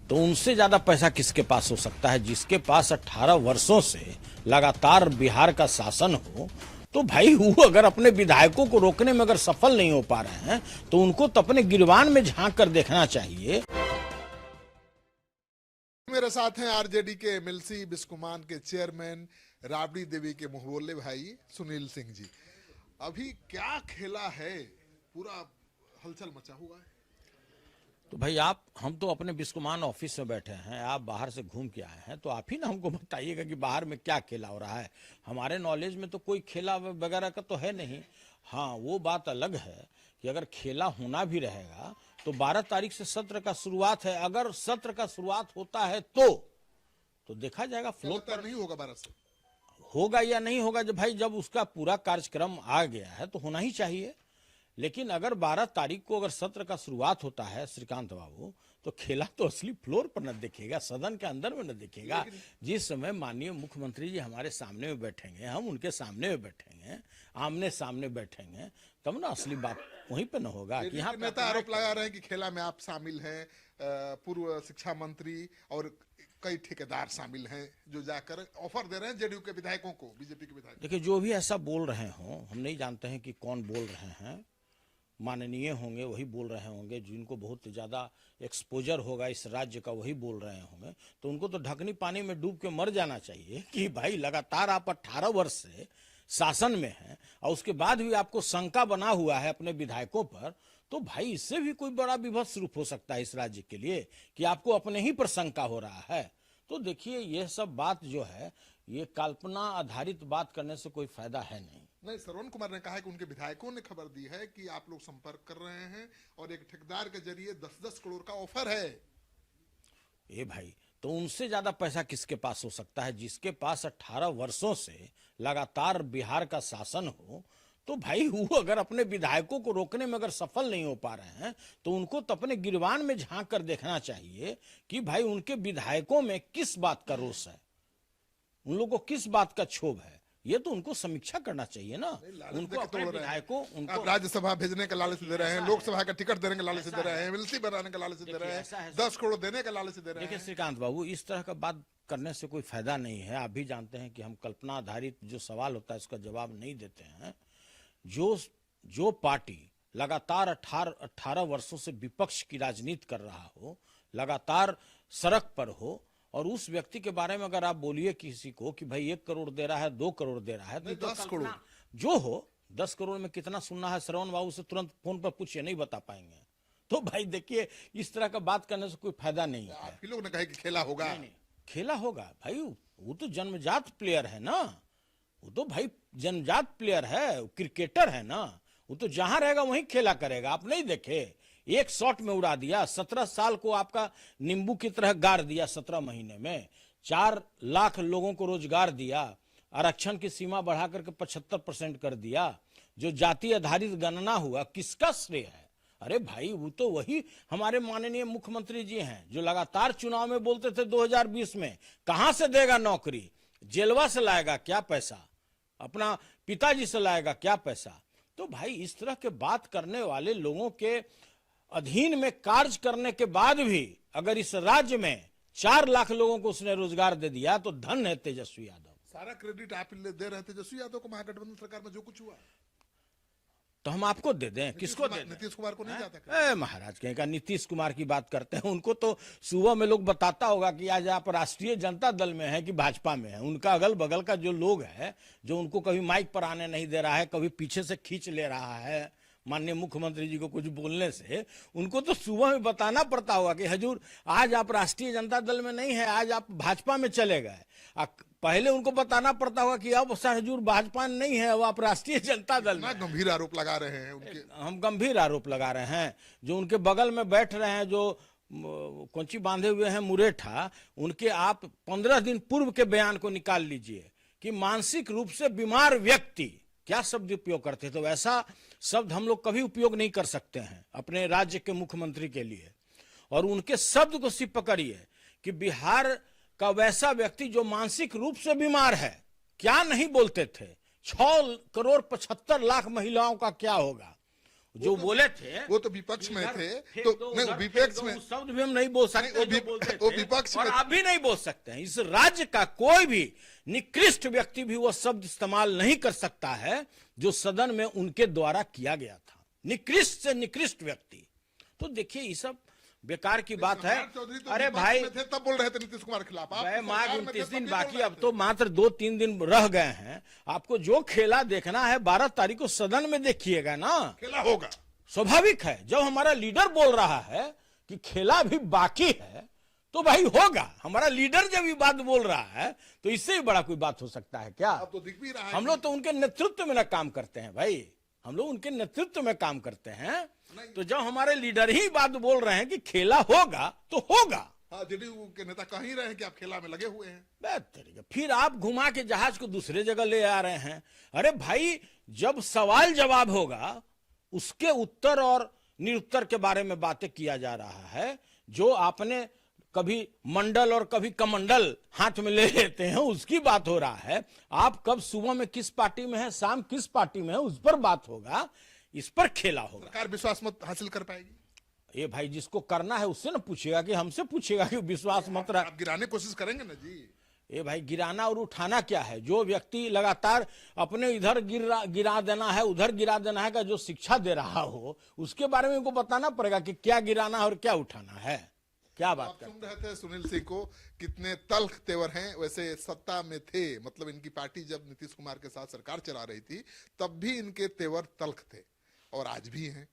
तो उनसे ज्यादा पैसा किसके पास हो सकता है जिसके पास 18 वर्षों से लगातार बिहार का शासन हो। तो भाई वो अगर अपने विधायकों को रोकने में अगर सफल नहीं हो पा रहे हैं तो उनको तो अपने गिरबान में झांक कर देखना चाहिए। मेरे साथ हैं आरजेडी के एमएलसी बिस्कुमान के चेयरमैन राबड़ी देवी के मुंह बोले भाई सुनील सिंह जी। अभी क्या खेला है, पूरा हलचल मचा हुआ है। तो भाई हम तो अपने बिस्कुमान ऑफिस में बैठे हैं, आप बाहर से घूम के आए हैं, तो आप ही ना हमको बताइएगा कि बाहर में क्या खेला हो रहा है। हमारे नॉलेज में तो कोई खेला वगैरह का तो है नहीं। हाँ, वो बात अलग है कि अगर खेला होना भी रहेगा तो 12 तारीख से सत्र का शुरुआत है। अगर सत्र का शुरुआत होता है तो देखा जाएगा फ्लोर पर नहीं होगा 12 से होगा या नहीं होगा। जब उसका पूरा कार्यक्रम आ गया है तो होना ही चाहिए। लेकिन अगर 12 तारीख को अगर सत्र का शुरुआत होता है श्रीकांत बाबू, तो खेला तो असली फ्लोर पर न दिखेगा, सदन के अंदर में न दिखेगा। जिस समय माननीय मुख्यमंत्री जी हमारे सामने में बैठेंगे, हम उनके सामने में बैठेंगे, आमने सामने बैठेंगे, तब ना असली बात वहीं पे न होगा। कि यहाँ नेता आरोप लगा रहे हैं कि खेला में आप शामिल हैं, पूर्व शिक्षा मंत्री और कई ठेकेदार शामिल हैं जो जाकर ऑफर दे रहे हैं जेडीयू के विधायकों को, बीजेपी के विधायकों। देखिए, जो भी ऐसा बोल रहे हों, हम नहीं जानते हैं कि कौन बोल रहे हैं। माननीय होंगे वही बोल रहे होंगे, जिनको बहुत ज़्यादा एक्सपोजर होगा इस राज्य का वही बोल रहे होंगे। तो उनको तो ढकनी पानी में डूब के मर जाना चाहिए कि भाई लगातार आप 18 वर्ष से शासन में हैं और उसके बाद भी आपको शंका बना हुआ है अपने विधायकों पर। तो भाई इससे भी कोई बड़ा विभत्स रूप हो सकता है इस राज्य के लिए कि आपको अपने ही पर शंका हो रहा है। तो देखिए, यह सब बात जो है ये कल्पना आधारित बात करने से कोई फायदा है नहीं। श्रवण कुमार ने कहा है कि उनके विधायकों ने खबर दी है कि आप लोग संपर्क कर रहे हैं और एक ठेकेदार के जरिए 10-10 करोड़ का ऑफर है। ए भाई, तो उनसे ज्यादा पैसा किसके पास हो सकता है जिसके पास 18 वर्षों से लगातार बिहार का शासन हो। तो भाई वो अगर अपने विधायकों को रोकने में अगर सफल नहीं हो पा रहे हैं तो उनको तो अपने गिरबान में झांक कर देखना चाहिए कि भाई उनके विधायकों में किस बात का रोष है, उन लोगों को किस बात का क्षोभ है। ये तो उनको समीक्षा करना चाहिए ना। उनको अपने विधायकों उनको राज्यसभा भेजने का लालच दे रहे हैं, लोकसभा का टिकट देने का लालच दे रहे हैं, एमएलसी बनाने का लालच दे रहे हैं, 10 करोड़ देने का लालच दे रहे हैं। देखिए श्रीकांत बाबू, इस तरह का बात करने से कोई फायदा नहीं है। आप भी जानते हैं कि हम कल्पना आधारित जो सवाल होता है उसका जवाब नहीं देते हैं। जो पार्टी लगातार 18 वर्षों से विपक्ष की राजनीति कर रहा हो, लगातार सड़क पर हो, और उस व्यक्ति के बारे में अगर आप बोलिए किसी को कि भाई 1 करोड़ दे रहा है, 2 करोड़ दे रहा है, तो 10 करोड़ जो हो, 10 करोड़ में कितना सुनना है श्रवण बाबू से तुरंत फोन पर पूछिए, नहीं बता पाएंगे। तो भाई देखिए, इस तरह का बात करने से कोई फायदा नहीं है। आप लोग ने कहा कि खेला होगा। नहीं, खेला होगा भाई, वो तो जन्मजात प्लेयर है ना, वो तो भाई जन्मजात प्लेयर है, क्रिकेटर है ना, वो तो जहां रहेगा वहीं खेला करेगा। आप नहीं देखे, एक शॉट में उड़ा दिया। 17 साल को आपका नींबू की तरह गाड़ दिया 17 महीने में। 4 लाख लोगों को रोजगार दिया, आरक्षण की सीमा बढ़ा करके 75% कर दिया। जो जाति आधारित गणना हुआ, किसका श्रेय है? अरे भाई, वो तो वही हमारे माननीय मुख्यमंत्री जी हैं जो लगातार चुनाव में बोलते थे 2020 में कहां से देगा नौकरी, जेलवा से लाएगा क्या पैसा, अपना पिताजी से लाएगा क्या पैसा। तो भाई इस तरह के बात करने वाले लोगों के अधीन में कार्य करने के बाद भी अगर इस राज्य में 4 लाख लोगों को उसने रोजगार दे दिया तो धन है तेजस्वी यादव। सारा क्रेडिट आप दे रहे थे तेजस्वी यादव को, महागठबंधन सरकार में जो कुछ हुआ तो हम आपको दे दें, किसको दे दें? नीतीश कुमार को नहीं जाता? महाराज कहेगा नीतीश कुमार की बात करते हैं, उनको तो सुबह में लोग बताता होगा कि आज आप राष्ट्रीय जनता दल में हैं कि भाजपा में हैं। उनका अगल बगल का जो लोग है, जो उनको कभी माइक पर आने नहीं दे रहा है, कभी पीछे से खींच ले रहा है माननीय मुख्यमंत्री जी को कुछ बोलने से, उनको तो सुबह में बताना पड़ता होगा कि हजूर आज आप राष्ट्रीय जनता दल में नहीं है, आज आप भाजपा में चले गए। पहले उनको बताना पड़ता होगा कि अब हजूर भाजपा नहीं है, अब आप राष्ट्रीय जनता दल में। गंभीर आरोप लगा रहे हैं उनके। हम गंभीर आरोप लगा रहे हैं। जो उनके बगल में बैठ रहे हैं, जो कोंची बांधे हुए हैं मुरेठा, उनके आप 15 दिन पूर्व के बयान को निकाल लीजिए कि मानसिक रूप से बीमार व्यक्ति, क्या शब्द उपयोग करते, तो वैसा शब्द हम लोग कभी उपयोग नहीं कर सकते हैं अपने राज्य के मुख्यमंत्री के लिए। और उनके शब्द को सिर्फ पकड़िए कि बिहार का वैसा व्यक्ति जो मानसिक रूप से बीमार है, क्या नहीं बोलते थे। 6 करोड़ 75 लाख महिलाओं का क्या होगा, जो बोले थे वो तो विपक्ष में थे, फेंक तो दो, नहीं उधर विपक्ष फेंक में दो, उस शब्द भी हम नहीं बोल सकते नहीं, जो बोलते वो थे, विपक्ष और में आप भी नहीं बोल सकते हैं। इस राज्य का कोई भी निकृष्ट व्यक्ति भी वो शब्द इस्तेमाल नहीं कर सकता है जो सदन में उनके द्वारा किया गया था। निकृष्ट से निकृष्ट व्यक्ति। तो देखिए ये सब बेकार की बात है। चौधरी तो अरे विपक्ष भाई में थे, तब बोल रहे थे नीतीश कुमार के खिलाफ। आप तो मार्च सरकार में थे, 29 तब दिन भी बाकी, बोल रहे अब थे। तो मात्र 2-3 दिन रह गए हैं। आपको जो खेला देखना है 12 तारीख को सदन में देखिएगा ना, खेला होगा। स्वाभाविक है। जब हमारा लीडर बोल रहा है कि खेला भी बाकी है तो भाई होगा। हमारा लीडर जब ये बात बोल रहा है तो इससे भी बड़ा कोई बात हो सकता है क्या? अब तो दिख भी रहा है। हम लोग तो उनके नेतृत्व में ना काम करते हैं भाई, हम लोग उनके नेतृत्व में काम करते हैं। तो जब हमारे लीडर ही बात बोल रहे हैं कि खेला होगा तो होगा। हाँ, जेडीयू के नेता कह ही रहे हैं कि आप खेला में लगे हुए हैं। बेहतर, फिर आप घुमा के जहाज को दूसरे जगह ले आ रहे हैं। अरे भाई, जब सवाल जवाब होगा उसके उत्तर और निरुत्तर के बारे में बातें किया जा रहा है। जो आपने कभी मंडल और कभी कमंडल हाथ में ले लेते हैं उसकी बात हो रहा है। आप कब सुबह में किस पार्टी में है, शाम किस पार्टी में है, उस पर बात होगा, इस पर खेला होगा। सरकार विश्वास मत हासिल कर पाएगी। ये भाई जिसको करना है उससे ना पूछेगा कि हमसे पूछेगा कि विश्वास मत रहा। आप गिराने की कोशिश करेंगे ना जी। ये भाई गिराना और उठाना क्या है? जो व्यक्ति लगातार अपने इधर गिरा देना है उधर गिरा देना है का जो शिक्षा दे रहा हो उसके बारे में उनको बताना पड़ेगा कि क्या गिराना है और क्या उठाना है। क्या बात आप कर सुन रहे थे सुनील सिंह को, कितने तल्ख तेवर हैं। वैसे सत्ता में थे, मतलब इनकी पार्टी जब नीतीश कुमार के साथ सरकार चला रही थी तब भी इनके तेवर तल्ख थे और आज भी हैं।